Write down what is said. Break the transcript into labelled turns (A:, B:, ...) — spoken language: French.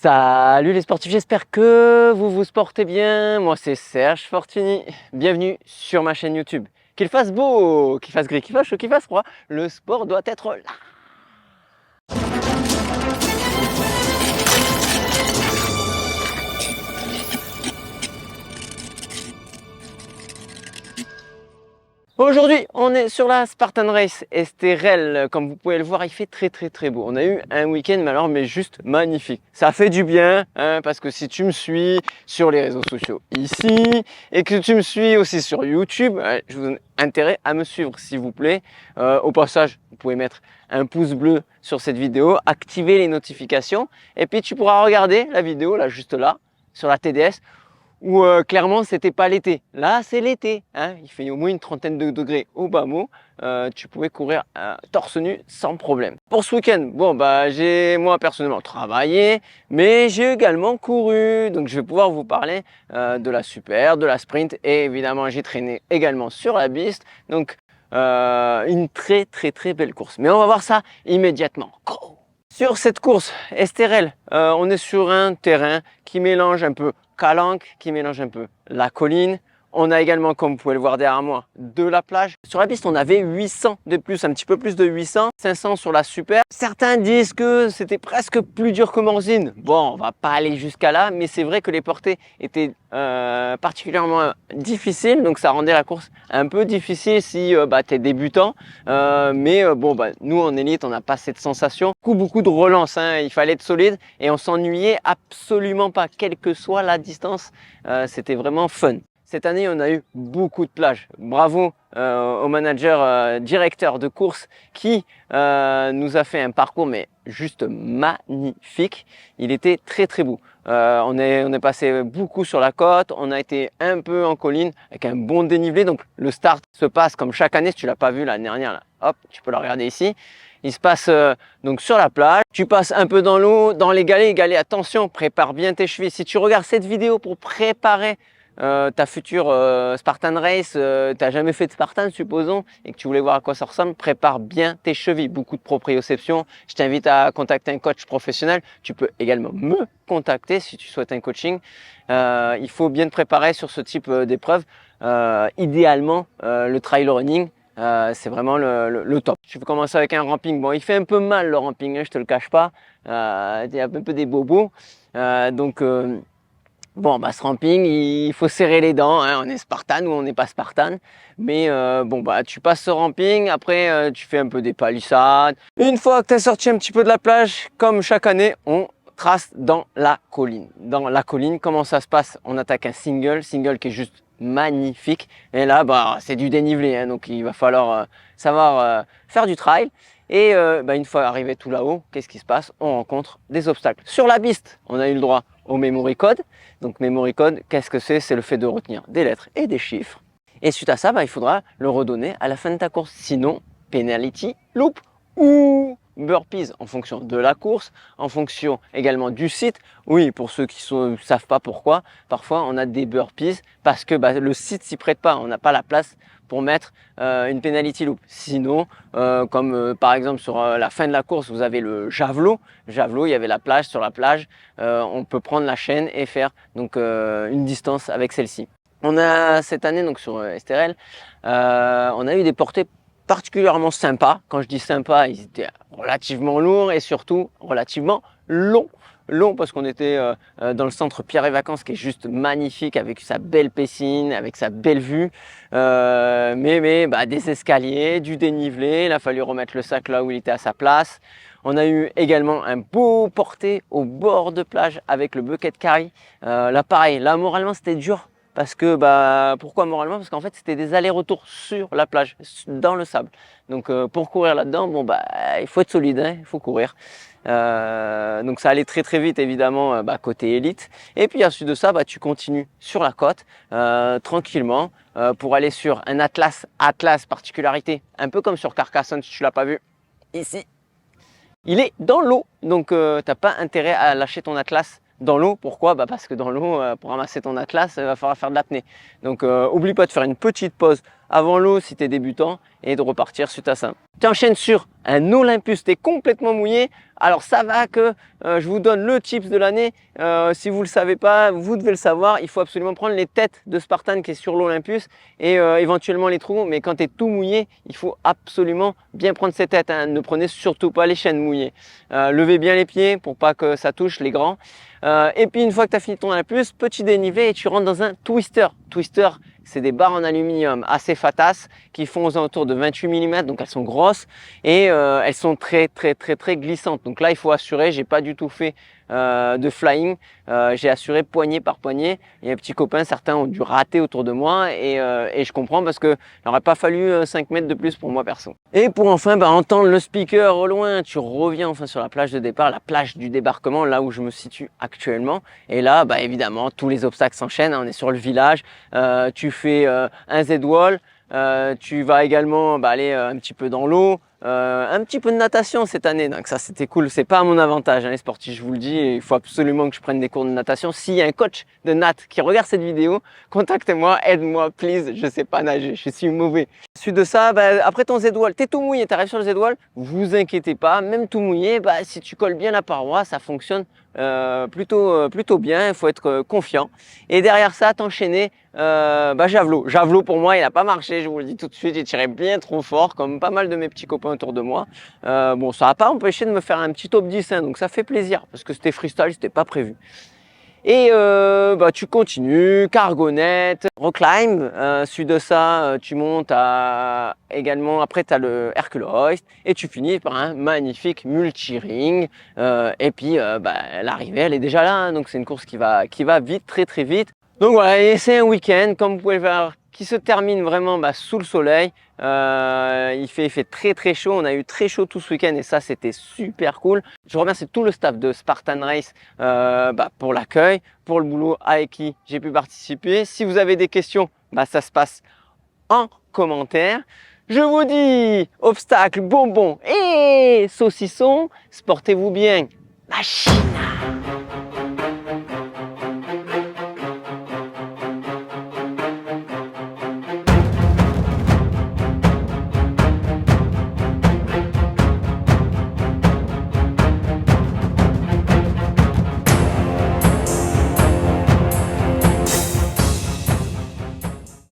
A: Salut les sportifs, j'espère que vous vous portez bien. Moi c'est Serge Fortuny, bienvenue sur ma chaîne YouTube. Qu'il fasse beau, qu'il fasse gris, qu'il fasse chaud, qu'il fasse froid, le sport doit être là. Aujourd'hui, on est sur la Spartan Race Esterel. Comme vous pouvez le voir, il fait très beau. On a eu un week-end, mais juste magnifique. Ça fait du bien, hein, parce que si tu me suis sur les réseaux sociaux ici et que tu me suis aussi sur YouTube, je vous donne intérêt à me suivre, s'il vous plaît. Au passage, vous pouvez mettre un pouce bleu sur cette vidéo, activer les notifications et puis tu pourras regarder la vidéo là, juste là, sur la TDS. Où clairement c'était pas l'été. Là c'est l'été, hein. Il fait au moins une trentaine de degrés au bas mot. Tu pouvais courir torse nu sans problème. Pour ce week-end, bon bah j'ai moi personnellement travaillé, mais j'ai également couru. Donc je vais pouvoir vous parler de la super, de la sprint et évidemment j'ai traîné également sur la piste. Donc une très belle course. Mais on va voir ça immédiatement. Go! Sur cette course Esterel, on est sur un terrain qui mélange un peu calanque, qui mélange un peu la colline. On a également, comme vous pouvez le voir derrière moi, de la plage. Sur la piste, on avait 800 de plus, un petit peu plus de 800, 500 sur la super. Certains disent que c'était presque plus dur que Morzine. Bon, on va pas aller jusqu'à là, mais c'est vrai que les portées étaient particulièrement difficiles, donc ça rendait la course un peu difficile si tu es débutant. Nous en élite, on n'a pas cette sensation. Beaucoup de relance, hein. Il fallait être solide et on s'ennuyait absolument pas, quelle que soit la distance. C'était vraiment fun. Cette année, on a eu beaucoup de plages. Bravo au manager directeur de course qui nous a fait un parcours mais juste magnifique. Il était très beau. On est passé beaucoup sur la côte, on a été un peu en colline avec un bon dénivelé. Donc le start se passe comme chaque année. Si tu l'as pas vu l'année dernière, là, hop, tu peux le regarder ici. Il se passe donc sur la plage. Tu passes un peu dans l'eau, dans les galets. Attention, prépare bien tes chevilles. Si tu regardes cette vidéo pour préparer ta future Spartan Race, t'as jamais fait de Spartan supposons, et que tu voulais voir à quoi ça ressemble, prépare bien tes chevilles. Beaucoup de proprioception. Je t'invite à contacter un coach professionnel. Tu peux également me contacter si tu souhaites un coaching. Il faut bien te préparer sur ce type d'épreuve. Idéalement, le trail running, c'est vraiment le top. Tu peux commencer avec un ramping. Bon, il fait un peu mal le ramping, hein, je te le cache pas. Il y a un peu des bobos. Ce ramping, il faut serrer les dents, hein. On est Spartan ou on n'est pas Spartan. Mais tu passes ce ramping, après tu fais un peu des palissades. Une fois que tu as sorti un petit peu de la plage, comme chaque année, on trace dans la colline. Dans la colline, comment ça se passe? On attaque un single qui est juste magnifique. Et là, c'est du dénivelé, hein, donc il va falloir savoir faire du trail. Et une fois arrivé tout là-haut, qu'est-ce qui se passe? On rencontre des obstacles. Sur la piste, on a eu le droit au memory code. Donc memory code, qu'est-ce que c'est? C'est le fait de retenir des lettres et des chiffres. Et suite à ça, il faudra le redonner à la fin de ta course. Sinon, penalty loop ou burpees en fonction de la course, en fonction également du site. Oui, pour ceux qui ne savent pas pourquoi, parfois on a des burpees parce que le site s'y prête pas. On n'a pas la place pour mettre une penalty loop. Sinon, par exemple sur la fin de la course, vous avez le javelot. Javelot, il y avait la plage. Sur la plage, on peut prendre la chaîne et faire donc une distance avec celle-ci. On a cette année donc sur Esterel, on a eu des portées particulièrement sympas. Quand je dis sympa, ils étaient relativement lourds et surtout relativement longs. Long parce qu'on était dans le centre Pierre et Vacances qui est juste magnifique avec sa belle piscine, avec sa belle vue, des escaliers, du dénivelé. Il a fallu remettre le sac là où il était à sa place. On a eu également un beau porté au bord de plage avec le bucket carry. Là pareil, là moralement c'était dur. Parce que pourquoi moralement? Parce qu'en fait c'était des allers-retours sur la plage, dans le sable. Donc pour courir là-dedans, il faut être solide, hein, il faut courir. Donc ça allait très vite évidemment côté élite. Et puis ensuite de ça, tu continues sur la côte tranquillement pour aller sur un Atlas particularité, un peu comme sur Carcassonne si tu l'as pas vu ici. Il est dans l'eau, donc t'as pas intérêt à lâcher ton Atlas dans l'eau. Pourquoi? Parce que dans l'eau, pour ramasser ton Atlas, il va falloir faire de l'apnée. Donc oublie pas de faire une petite pause avant l'eau si tu es débutant et de repartir suite à ça. Tu enchaînes sur un Olympus, tu es complètement mouillé, alors ça va que je vous donne le tips de l'année. Si vous ne le savez pas, vous devez le savoir, il faut absolument prendre les têtes de Spartan qui est sur l'Olympus et éventuellement les trous. Mais quand tu es tout mouillé, il faut absolument bien prendre ces têtes, hein. Ne prenez surtout pas les chaînes mouillées. Levez bien les pieds pour pas que ça touche les grands. Et puis une fois que tu as fini ton Olympus, petit dénivelé et tu rentres dans un twister. Twister, c'est des barres en aluminium assez fatas qui font aux alentours de 28 mm, donc elles sont grosses et elles sont très glissantes. Donc là, il faut assurer, j'ai pas du tout fait de flying, j'ai assuré poignée par poignée. Il y a des petits copains, certains ont dû rater autour de moi et je comprends parce que il n'aurait pas fallu 5 mètres de plus pour moi perso. Et pour enfin entendre le speaker au loin, tu reviens enfin sur la plage de départ, la plage du débarquement, là où je me situe actuellement. Et là, évidemment, tous les obstacles s'enchaînent, hein. On est sur le village, tu fais un Z-wall, tu vas également aller un petit peu dans l'eau, un petit peu de natation cette année, donc ça c'était cool. C'est pas à mon avantage, hein, les sportifs, je vous le dis, il faut absolument que je prenne des cours de natation. S'il y a un coach de nat qui regarde cette vidéo, contactez-moi, aide-moi, please, je sais pas nager, je suis mauvais. Ensuite de ça, après ton Z-wall, t'es tout mouillé, t'arrives sur le Z-wall, vous inquiétez pas, même tout mouillé, si tu colles bien la paroi, ça fonctionne plutôt bien, il faut être confiant. Et derrière ça, t'enchaîner javelot. Javelot pour moi, il n'a pas marché, je vous le dis tout de suite, j'ai tiré bien trop fort, comme pas mal de mes petits copains autour de moi. Bon, ça n'a pas empêché de me faire un petit top 10, hein, donc ça fait plaisir, parce que c'était freestyle, c'était pas prévu. Et tu continues, cargonnette, rockclimb, suite de ça, tu montes à également, après tu as le Hercule Hoist et tu finis par un magnifique multi-ring. Et puis l'arrivée elle est déjà là, hein, donc c'est une course qui va vite, très vite. Donc voilà, et c'est un week-end, comme vous pouvez le voir, qui se termine vraiment sous le soleil. Il fait très chaud, on a eu très chaud tout ce week-end et ça c'était super cool. Je remercie tout le staff de Spartan Race pour l'accueil, pour le boulot avec qui j'ai pu participer. Si vous avez des questions, ça se passe en commentaire. Je vous dis obstacles, bonbons et saucissons, sportez-vous bien, machine.